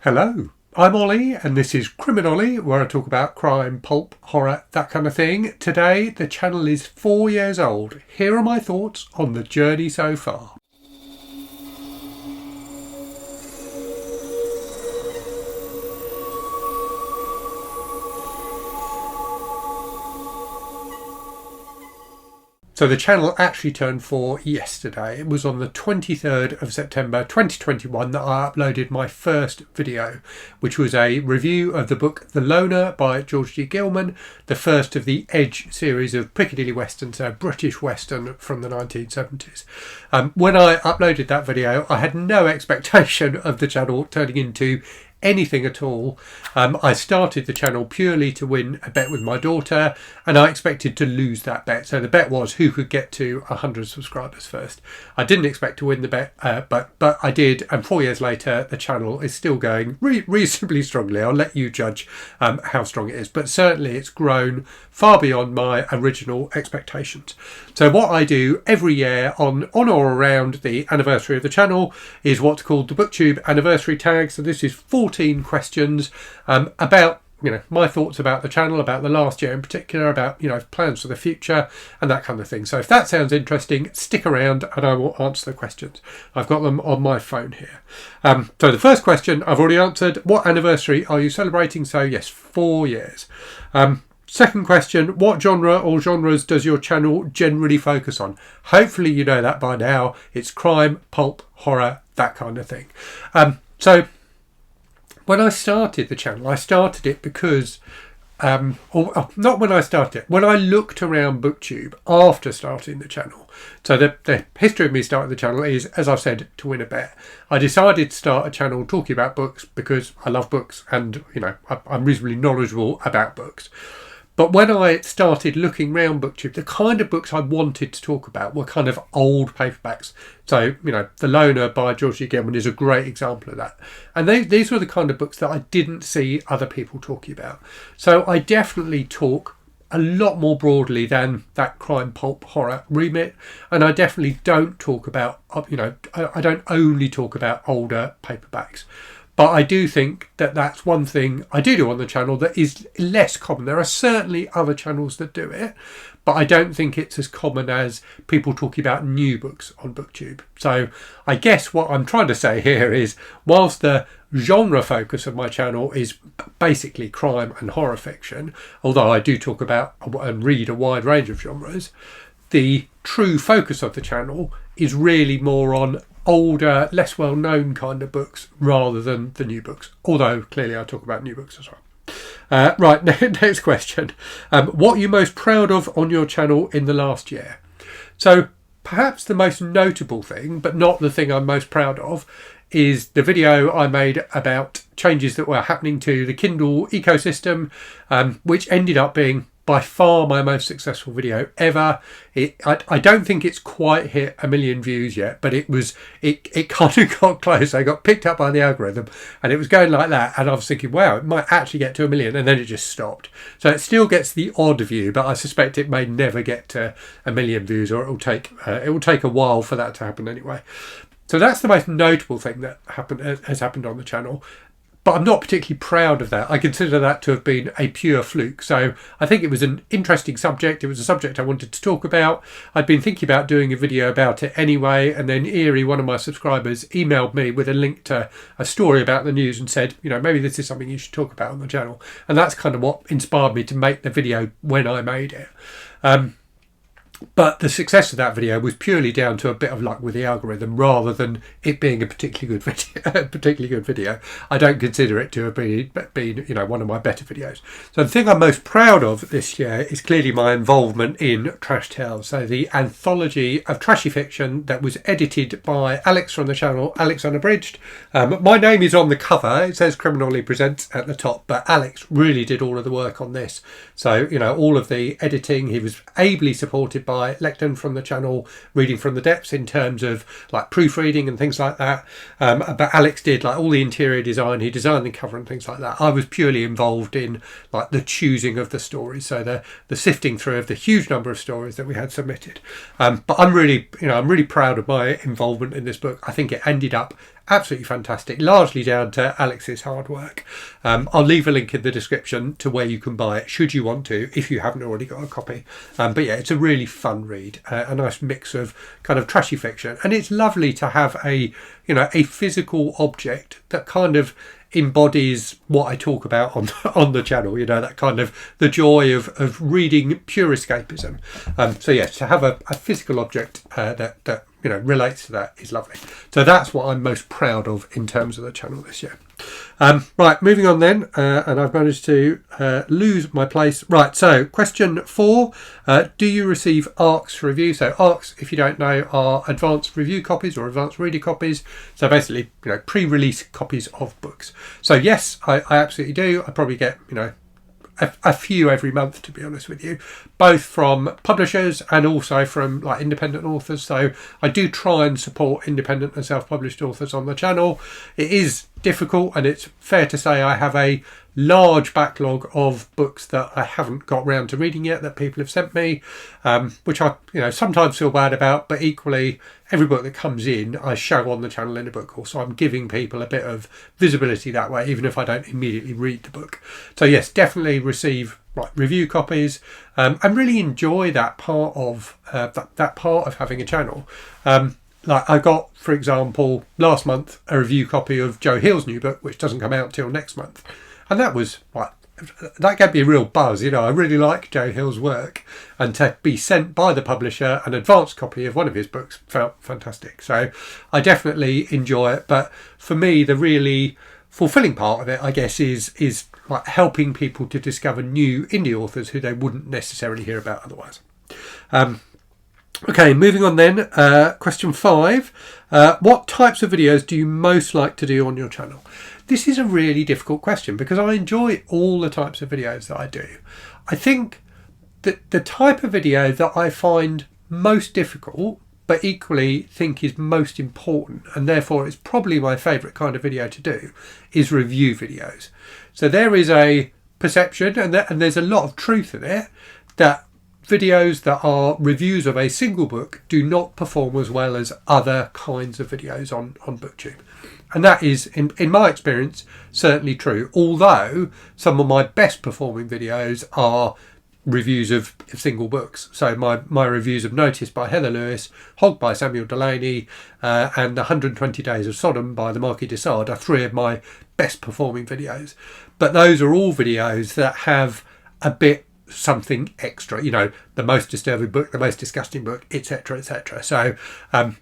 Hello, I'm Ollie and this is CriminOlly, where I talk about crime, pulp, horror, that kind of thing. Today the channel is 4 years old. Here are my thoughts on the journey so far. So the channel actually turned 4 yesterday. It was on the 23rd of September 2021 that I uploaded my first video, which was a review of the book The Loner by George G. Gilman, the first of the Edge series of Piccadilly Westerns, a British Western from the 1970s. When I uploaded that video, I had no expectation of the channel turning into anything at all. I started the channel purely to win a bet with my daughter, and I expected to lose that bet. So the bet was who could get to 100 subscribers first. I didn't expect to win the bet, but I did, and 4 years later the channel is still going reasonably strongly. I'll let you judge how strong it is, but certainly it's grown far beyond my original expectations. So what I do every year on or around the anniversary of the channel is what's called the BookTube anniversary tag. So this is 14 questions about my thoughts about the channel, about the last year in particular, about plans for the future and that kind of thing. So if that sounds interesting, stick around and I will answer the questions. I've got them on my phone here. So the first question I've already answered. What anniversary are you celebrating? So yes, 4 years. Second question, what genre or genres does your channel generally focus on? Hopefully you know that by now. It's crime, pulp, horror, that kind of thing. So when I started the channel, I started it because, not when I started it, when I looked around BookTube after starting the channel. So the history of me starting the channel is, as I've said, to win a bet. I decided to start a channel talking about books because I love books and, I'm reasonably knowledgeable about books. But when I started looking around BookTube, the kind of books I wanted to talk about were kind of old paperbacks. So, The Loner by George G. Gilman is a great example of that. And these were the kind of books that I didn't see other people talking about. So I definitely talk a lot more broadly than that crime, pulp, horror remit. And I definitely don't talk about, I don't only talk about older paperbacks. But I do think that that's one thing I do on the channel that is less common. There are certainly other channels that do it, but I don't think it's as common as people talking about new books on BookTube. So I guess what I'm trying to say here is, whilst the genre focus of my channel is basically crime and horror fiction, although I do talk about and read a wide range of genres, the true focus of the channel is really more on older, less well-known kind of books rather than the new books, although clearly I talk about new books as well. Right, next question. What are you most proud of on your channel in the last year? So perhaps the most notable thing, but not the thing I'm most proud of, is the video I made about changes that were happening to the Kindle ecosystem, which ended up being by far my most successful video ever. I don't think it's quite hit 1 million views yet, but it kind of got close. I got picked up by the algorithm and it was going like that, and I was thinking, wow, it might actually get to 1 million, and then it just stopped. So it still gets the odd view, but I suspect it may never get to 1 million views, or it will take a while for that to happen anyway. So that's the most notable thing that has happened on the channel. But I'm not particularly proud of that. I consider that to have been a pure fluke. So I think it was an interesting subject. It was a subject I wanted to talk about. I'd been thinking about doing a video about it anyway. And then Erie, one of my subscribers, emailed me with a link to a story about the news and said, maybe this is something you should talk about on the channel. And that's kind of what inspired me to make the video when I made it. But the success of that video was purely down to a bit of luck with the algorithm rather than it being a particularly good video. I don't consider it to have been one of my better videos. So the thing I'm most proud of this year is clearly my involvement in Trash Tales. So the anthology of trashy fiction that was edited by Alex from the channel, Alex Unabridged. My name is on the cover. It says CriminOlly Presents at the top, but Alex really did all of the work on this. So, all of the editing, he was ably supported by Lecton from the channel, Reading from the Depths, in terms of like proofreading and things like that. But Alex did like all the interior design. He designed the cover and things like that. I was purely involved in like the choosing of the stories, so the sifting through of the huge number of stories that we had submitted. But I'm really proud of my involvement in this book. I think it ended up absolutely fantastic, largely down to Alex's hard work. I'll leave a link in the description to where you can buy it, should you want to, if you haven't already got a copy. But yeah, it's a really fun read, a nice mix of kind of trashy fiction, and it's lovely to have a physical object that kind of embodies what I talk about on the channel, that kind of the joy of reading pure escapism. So yes, to have a physical object that relates to that is lovely. So that's what I'm most proud of in terms of the channel this year. Right, moving on then, and I've managed to lose my place. Right, so question 4, do you receive ARCs for review? So ARCs, if you don't know, are advanced review copies or advanced reader copies. So basically, pre-release copies of books. So yes, I absolutely do. I probably get, a few every month, to be honest with you, both from publishers and also from like independent authors. So I do try and support independent and self-published authors on the channel. It is difficult, and it's fair to say I have a large backlog of books that I haven't got round to reading yet that people have sent me, which I sometimes feel bad about, but equally every book that comes in I show on the channel in a book course, so I'm giving people a bit of visibility that way, even if I don't immediately read the book. So yes, definitely receive review copies, and really enjoy that part of that part of having a channel. Like I got, for example, last month a review copy of Joe Hill's new book, which doesn't come out till next month. And that was that gave me a real buzz. I really like Joe Hill's work, and to be sent by the publisher an advanced copy of one of his books felt fantastic. So I definitely enjoy it. But for me, the really fulfilling part of it, I guess, is like helping people to discover new indie authors who they wouldn't necessarily hear about otherwise. Okay, moving on then. Question 5. What types of videos do you most like to do on your channel? This is a really difficult question because I enjoy all the types of videos that I do. I think that the type of video that I find most difficult, but equally think is most important, and therefore it's probably my favourite kind of video to do, is review videos. So there is a perception, and there's a lot of truth in it, that videos that are reviews of a single book do not perform as well as other kinds of videos on BookTube. And that is, in my experience, certainly true. Although some of my best performing videos are reviews of single books. So my reviews of Notice by Heather Lewis, Hog by Samuel Delaney, and 120 Days of Sodom by the Marquis de Sade are 3 of my best performing videos. But those are all videos that have a bit something extra, the most disturbing book, the most disgusting book, etc., etc. So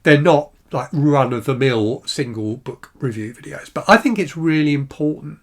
they're not like run-of-the-mill single book review videos. But I think it's really important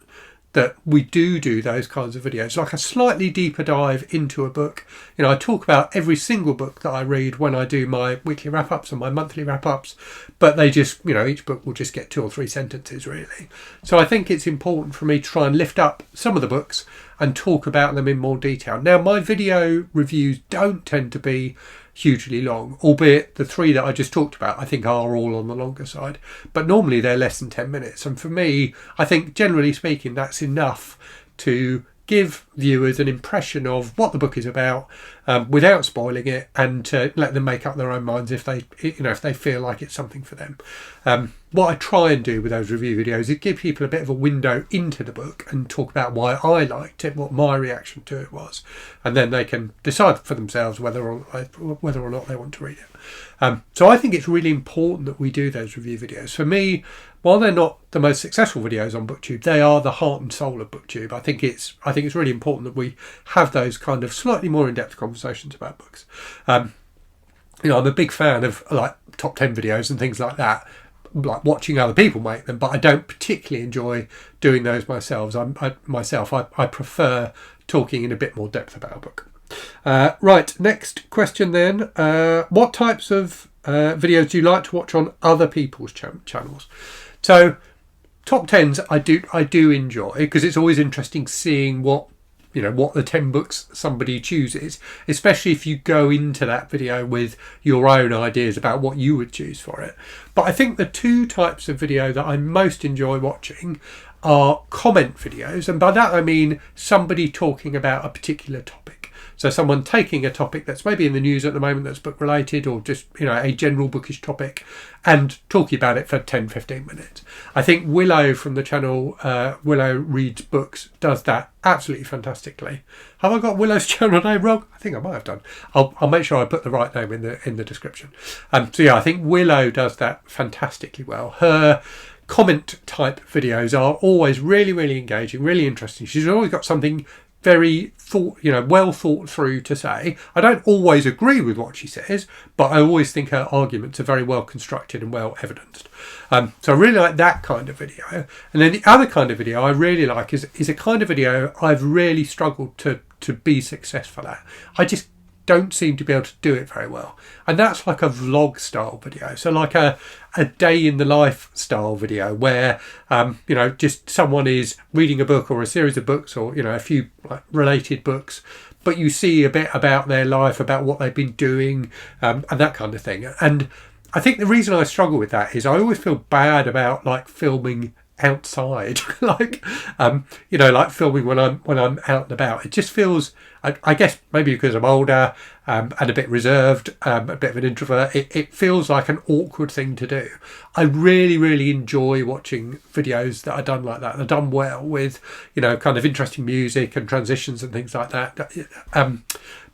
that we do those kinds of videos, like a slightly deeper dive into a book. I talk about every single book that I read when I do my weekly wrap-ups and my monthly wrap-ups, but they just, each book will just get 2 or 3 sentences really. So I think it's important for me to try and lift up some of the books and talk about them in more detail. Now, my video reviews don't tend to be hugely long, albeit the 3 that I just talked about I think are all on the longer side, but normally they're less than 10 minutes, and for me I think generally speaking that's enough to give viewers an impression of what the book is about without spoiling it, and to let them make up their own minds if they feel like it's something for them. What I try and do with those review videos is give people a bit of a window into the book and talk about why I liked it, what my reaction to it was, and then they can decide for themselves whether or not they want to read it. So I think it's really important that we do those review videos. For me, while they're not the most successful videos on BookTube, they are the heart and soul of BookTube. I think it's really important that we have those kind of slightly more in-depth conversations about books. I'm a big fan of like top 10 videos and things like that, like watching other people make them, but I don't particularly enjoy doing those myself. I prefer talking in a bit more depth about a book. Right, next question then. What types of videos do you like to watch on other people's channels? So top 10s I do enjoy, because it's always interesting seeing what the 10 books somebody chooses, especially if you go into that video with your own ideas about what you would choose for it. But I think the 2 types of video that I most enjoy watching are comment videos, and by that I mean somebody talking about a particular topic. So someone taking a topic that's maybe in the news at the moment that's book related, or just, you know, a general bookish topic, and talking about it for 10-15 minutes. I think Willow from the channel Willow Reads Books does that absolutely fantastically. Have I got Willow's channel name wrong? I think I might have done. I'll make sure I put the right name in the description. So yeah, I think Willow does that fantastically well. Her comment type videos are always really, really engaging, really interesting. She's always got something very well thought through to say. I don't always agree with what she says, but I always think her arguments are very well constructed and well evidenced. So I really like that kind of video. And then the other kind of video I really like is a kind of video I've really struggled to be successful at. I just don't seem to be able to do it very well, and that's like a vlog style video. So like a day in the life style video where you know, just someone is reading a book or a series of books, or, you know, a few like related books, but you see a bit about their life, about what they've been doing, and that kind of thing. And I think the reason I struggle with that is I always feel bad about like filming outside, like you know, like filming when I'm out and about. It just feels, I guess maybe because I'm older and a bit reserved, a bit of an introvert, it feels like an awkward thing to do. I really, really enjoy watching videos that are done like that. They're done well with, you know, kind of interesting music and transitions and things like that.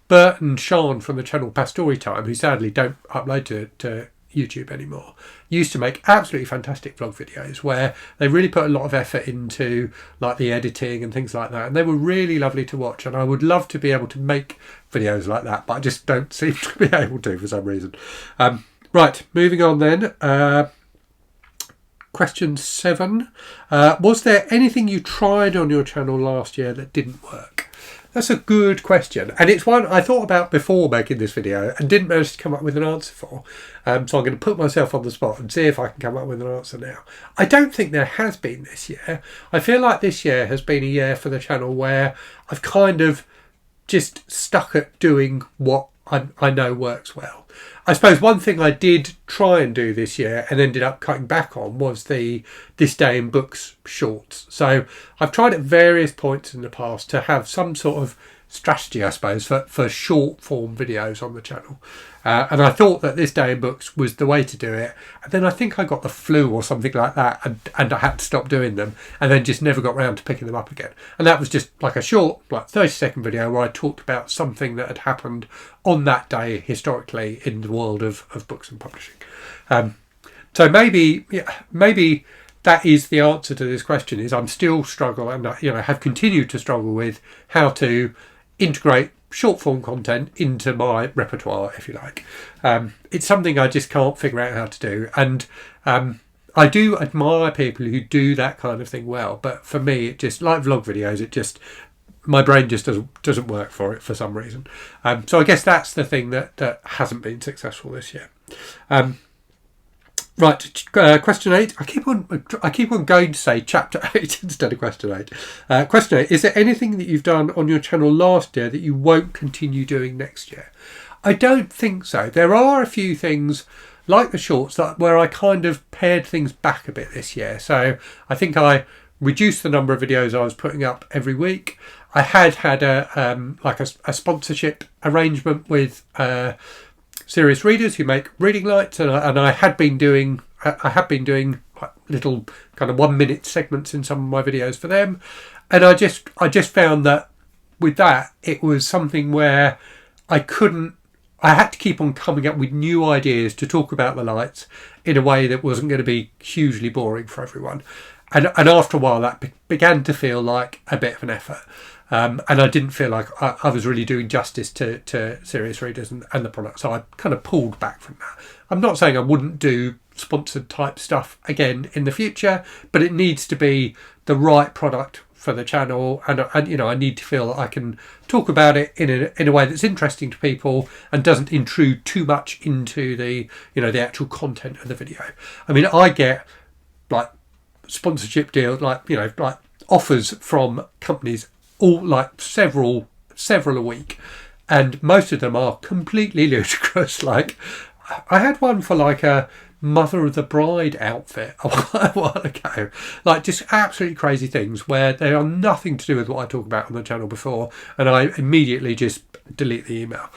Bert and Sean from the channel Pastori Time, who sadly don't upload to YouTube anymore, used to make absolutely fantastic vlog videos where they really put a lot of effort into like the editing and things like that, and they were really lovely to watch. And I would love to be able to make videos like that, but I just don't seem to be able to for some reason. Right, moving on then. Question 7. Was there anything you tried on your channel last year that didn't work? That's a good question, and it's one I thought about before making this video and didn't manage to come up with an answer for. So I'm going to put myself on the spot and see if I can come up with an answer now. I don't think there has been this year. I feel like this year has been a year for the channel where I've kind of just stuck at doing what I know works well. I suppose one thing I did try and do this year and ended up cutting back on was the This Day in Books shorts. So I've tried at various points in the past to have some sort of strategy, I suppose, for short form videos on the channel. And I thought that This Day in Books was the way to do it. And then I think I got the flu or something like that, and I had to stop doing them, and then just never got round to picking them up again. And that was just like a short, like 30-second video where I talked about something that had happened on that day historically in the world of books and publishing. So maybe that is the answer to this question. Is I'm still struggling, and, you know, have continued to struggle with how to integrate short form content into my repertoire, if you like. It's something I just can't figure out how to do, and I do admire people who do that kind of thing well, but for me, it just, like vlog videos, it just, my brain just doesn't work for it for some reason. So I guess that's the thing that hasn't been successful this year. Right, question 8. I keep on going to say chapter 8 instead of question 8. Question 8. Is there anything that you've done on your channel last year that you won't continue doing next year? I don't think so. There are a few things like the shorts where I kind of pared things back a bit this year. So I think I reduced the number of videos I was putting up every week. I had a sponsorship arrangement with serious readers who make reading lights, and I have been doing little kind of 1-minute segments in some of my videos for them, and I just found that with that it was something where I had to keep on coming up with new ideas to talk about the lights in a way that wasn't going to be hugely boring for everyone, and after a while that began to feel like a bit of an effort. And I didn't feel like I was really doing justice to serious readers and the product, so I kind of pulled back from that. I'm not saying I wouldn't do sponsored type stuff again in the future, but it needs to be the right product for the channel, and you know, I need to feel that I can talk about it in a way that's interesting to people and doesn't intrude too much into the actual content of the video. I mean, I get like sponsorship deals, like offers from companies, all like several a week, and most of them are completely ludicrous. Like I had one for like a Mother of the Bride outfit a while ago, like just absolutely crazy things where they are nothing to do with what I talk about on the channel before, and I immediately just delete the email.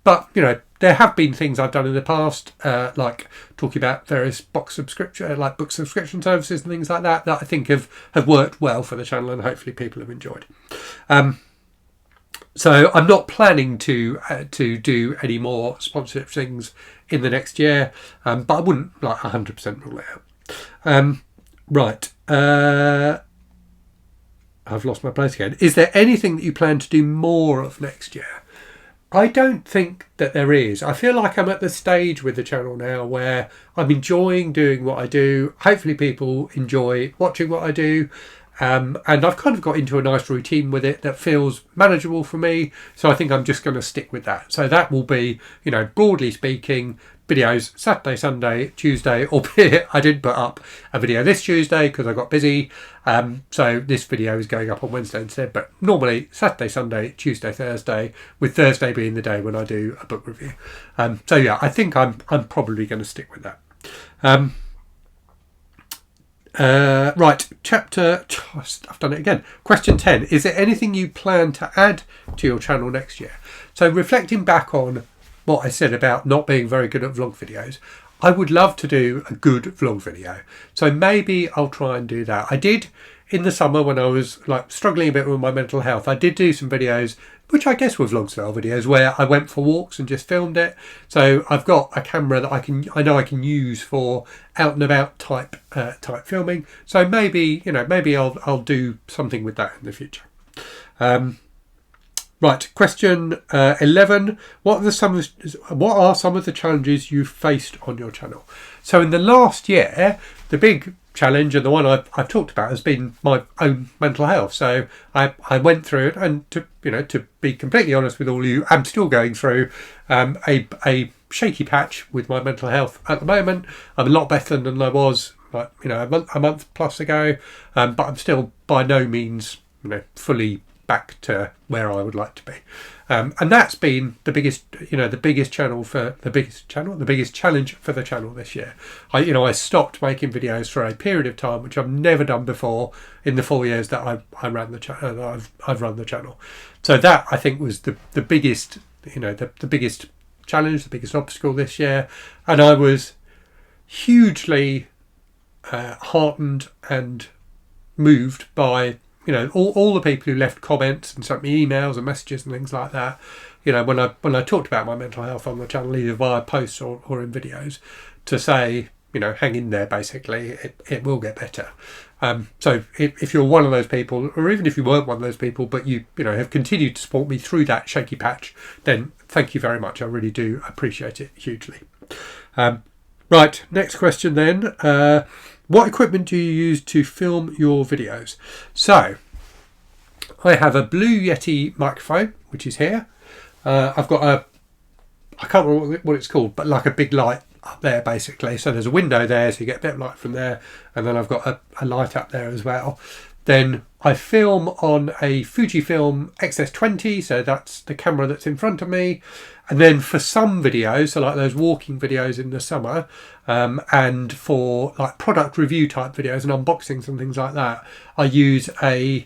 But, you know, there have been things I've done in the past, like talking about various book subscription services and things like that, that I think have worked well for the channel, and hopefully people have enjoyed. So I'm not planning to do any more sponsorship things in the next year, but I wouldn't 100% rule it out. Right. I've lost my place again. Is there anything that you plan to do more of next year? I don't think that there is. I feel like I'm at the stage with the channel now where I'm enjoying doing what I do. Hopefully people enjoy watching what I do. And I've kind of got into a nice routine with it that feels manageable for me. So I think I'm just going to stick with that. So that will be, you know, broadly speaking, videos Saturday, Sunday, Tuesday, albeit I did put up a video this Tuesday because I got busy. So this video is going up on Wednesday instead, but normally Saturday, Sunday, Tuesday, Thursday, with Thursday being the day when I do a book review. So yeah, I think I'm probably going to stick with that. Right, I've done it again. Question 10. Is there anything you plan to add to your channel next year? So reflecting back on what I said about not being very good at vlog videos, I would love to do a good vlog video. So maybe I'll try and do that. I did in the summer when I was struggling a bit with my mental health. I did do some videos, which I guess were vlog style videos, where I went for walks and just filmed it. So I've got a camera that I know I can use for out and about type filming. So maybe I'll do something with that in the future. Right, question 11. What are some of the challenges you've faced on your channel? So in the last year, the big challenge, and the one I've talked about, has been my own mental health. So I went through it, and to be completely honest with all of you, I'm still going through a shaky patch with my mental health at the moment. I'm a lot better than I was a month plus ago, but I'm still by no means fully back to where I would like to be, and that's been the biggest challenge for the channel this year. I stopped making videos for a period of time, which I've never done before in the 4 years that I've run the channel. So that, I think, was the biggest the biggest challenge, the biggest obstacle this year, and I was hugely heartened and moved by all the people who left comments and sent me emails and messages and things like that. When I talked about my mental health on the channel, either via posts or in videos, to say, hang in there, basically, it will get better. So if you're one of those people, or even if you weren't one of those people, but you have continued to support me through that shaky patch, then thank you very much. I really do appreciate it hugely. Right, next question then. What equipment do you use to film your videos? So I have a Blue Yeti microphone, which is here. I've got I can't remember what it's called, but like a big light up there, basically. So there's a window there, so you get a bit of light from there. And then I've got a light up there as well. Then I film on a Fujifilm XS20, so that's the camera that's in front of me. And then for some videos, so like those walking videos in the summer, and for like product review type videos and unboxings and things like that, I use so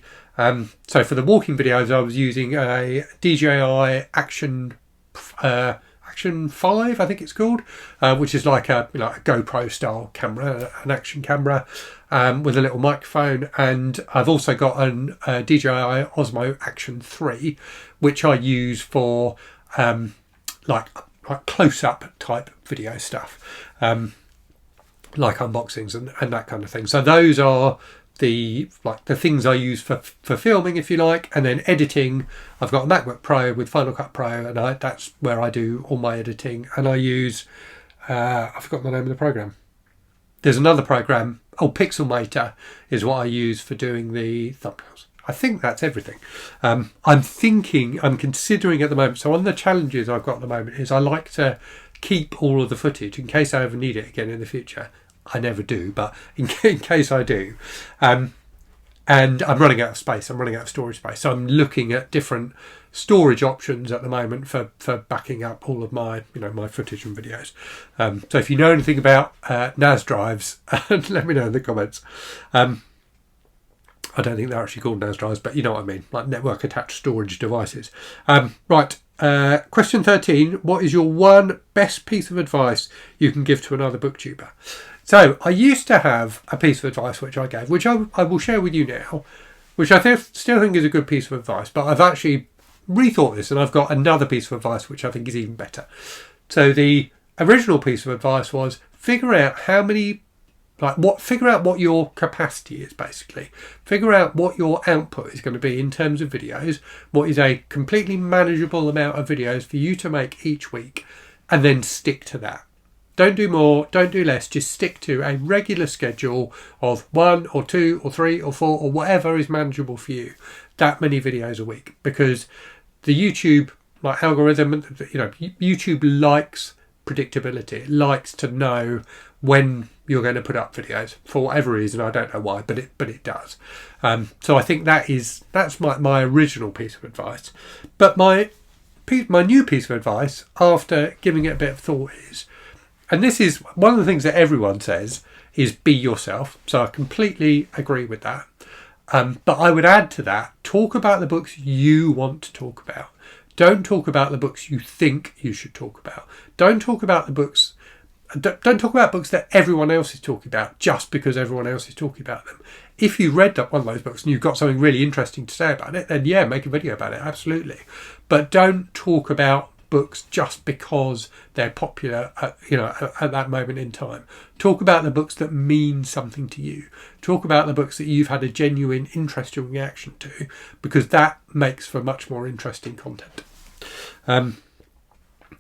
for the walking videos, I was using a DJI Action 5, I think it's called, which is like a GoPro style camera, an action camera, with a little microphone. And I've also got a DJI Osmo Action 3, which I use for like close-up type video stuff, like unboxings and that kind of thing. So those are the things I use for filming, if you like. And then editing, I've got a MacBook Pro with Final Cut Pro, and that's where I do all my editing. And I use I've forgotten the name of the program. There's another program, Pixelmator is what I use for doing the thumbnails. I think that's everything. I'm considering at the moment, so on the challenges I've got at the moment, is I like to keep all of the footage in case I ever need it again in the future. I never do, but in case I do. And I'm running out of space. I'm running out of storage space. So I'm looking at different storage options at the moment for backing up all of my my footage and videos. So if you know anything about NAS drives, let me know in the comments. I don't think they're actually called NAS drives, but you know what I mean, like network attached storage devices. Right, question 13. What is your one best piece of advice you can give to another booktuber? So I used to have a piece of advice which I gave, which I will share with you now, which I still think is a good piece of advice, but I've actually rethought this and I've got another piece of advice which I think is even better. So the original piece of advice was figure out figure out what your capacity is, basically. Figure out what your output is going to be in terms of videos, what is a completely manageable amount of videos for you to make each week, and then stick to that. Don't do more, don't do less, just stick to a regular schedule of 1 or 2 or 3 or 4 or whatever is manageable for you. That many videos a week, because the YouTube algorithm, YouTube likes predictability. It likes to know when you're going to put up videos for whatever reason. I don't know why, but it does. So I think that's my original piece of advice. But my new piece of advice, after giving it a bit of thought, is, and this is one of the things that everyone says, is be yourself. So I completely agree with that. But I would add to that, talk about the books you want to talk about. Don't talk about the books you think you should talk about. Don't talk about books that everyone else is talking about just because everyone else is talking about them. If you read one of those books and you've got something really interesting to say about it, then yeah, make a video about it, absolutely. But don't talk about books just because they're popular at that moment in time. Talk about the books that mean something to you. Talk about the books that you've had a genuine interest and reaction to, because that makes for much more interesting content.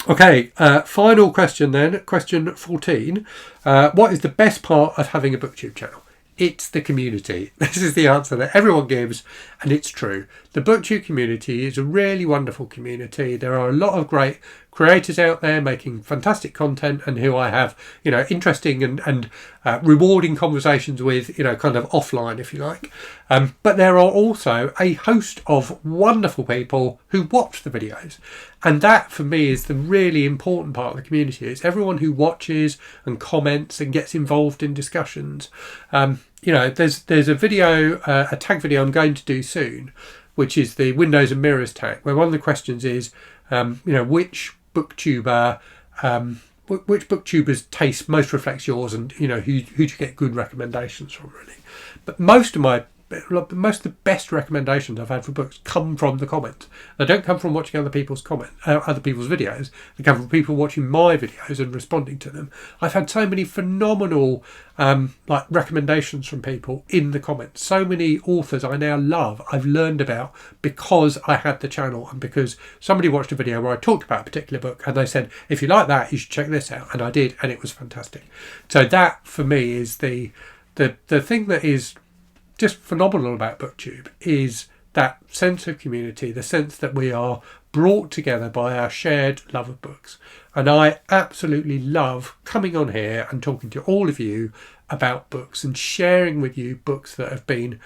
Okay, final question then, question 14. What is the best part of having a BookTube channel? It's the community. This is the answer that everyone gives, and it's true. The BookTube community is a really wonderful community. There are a lot of great creators out there making fantastic content, and who I have, interesting and rewarding conversations with, kind of offline, if you like. But there are also a host of wonderful people who watch the videos. And that, for me, is the really important part of the community. It's everyone who watches and comments and gets involved in discussions. There's a video, a tag video I'm going to do soon, which is the Windows and Mirrors tag, where one of the questions is, which booktuber's taste most reflects yours, and who do you get good recommendations from, really. But most of the best recommendations I've had for books come from the comments. They don't come from watching other people's videos. They come from people watching my videos and responding to them. I've had so many phenomenal recommendations from people in the comments. So many authors I now love, I've learned about because I had the channel, and because somebody watched a video where I talked about a particular book and they said, if you like that, you should check this out. And I did, and it was fantastic. So that, for me, is the thing that is just phenomenal about BookTube, is that sense of community, the sense that we are brought together by our shared love of books. And I absolutely love coming on here and talking to all of you about books and sharing with you books that have been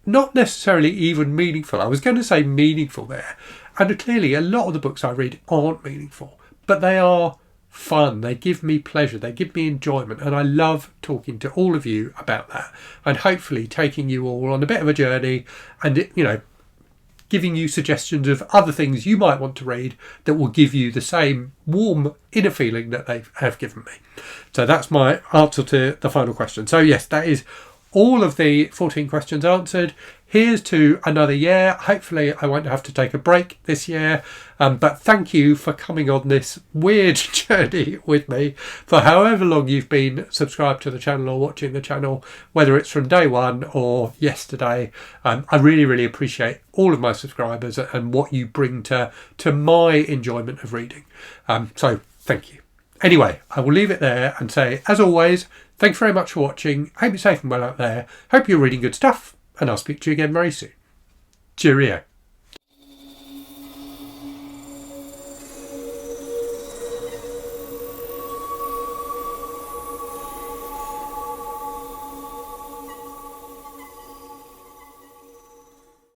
not necessarily even meaningful. I was going to say meaningful there. And clearly a lot of the books I read aren't meaningful, but they are fun. They give me pleasure. They give me enjoyment. And I love talking to all of you about that, and hopefully taking you all on a bit of a journey, and giving you suggestions of other things you might want to read that will give you the same warm inner feeling that they have given me. So that's my answer to the final question. So yes, that is all of the 14 questions answered. Here's to another year. Hopefully I won't have to take a break this year. But thank you for coming on this weird journey with me for however long you've been subscribed to the channel or watching the channel, whether it's from day one or yesterday. I really, really appreciate all of my subscribers and what you bring to my enjoyment of reading. So thank you. Anyway, I will leave it there and say, as always, thanks very much for watching. Hope you're safe and well out there. Hope you're reading good stuff, and I'll speak to you again very soon. Cheerio.